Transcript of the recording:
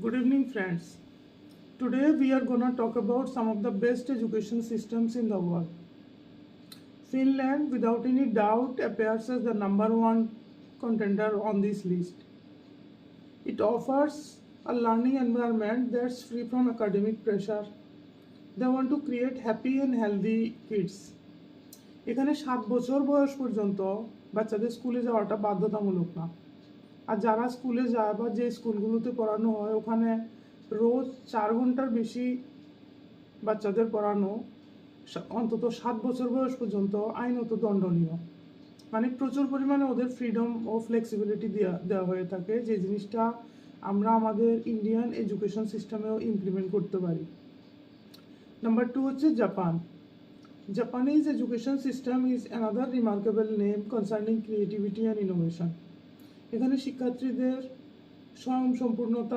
Good evening, friends. Today we are gonna talk about some of the best education systems in the world. Finland, without any doubt, appears as the number one contender on this list. It offers a learning environment that's free from academic pressure. They want to create happy and healthy kids. এখানে 7 বছর বয়স পর্যন্ত বাচ্চাদের স্কুলে যাওয়াটা বাধ্যতামূলক না। আর যারা স্কুলে যায় বা যে স্কুলগুলোতে পড়ানো হয় ওখানে রোজ 4 ঘন্টার বেশি বাচ্চাদের পড়ানো অন্তত 7 বছর বয়স পর্যন্ত আইনত দণ্ডনীয়। মানে প্রচুর পরিমাণে ওদের ফ্রিডম ও ফ্লেক্সিবিলিটি দেওয়া হয়ে থাকে, যে জিনিসটা আমরা আমাদের ইন্ডিয়ান এডুকেশন সিস্টেমেও ইমপ্লিমেন্ট করতে পারি। নাম্বার 2 হচ্ছে Japan. Japanese education system is another remarkable name concerning creativity and innovation. এখানে শিক্ষার্থীদের স্বয়ংসম্পূর্ণতা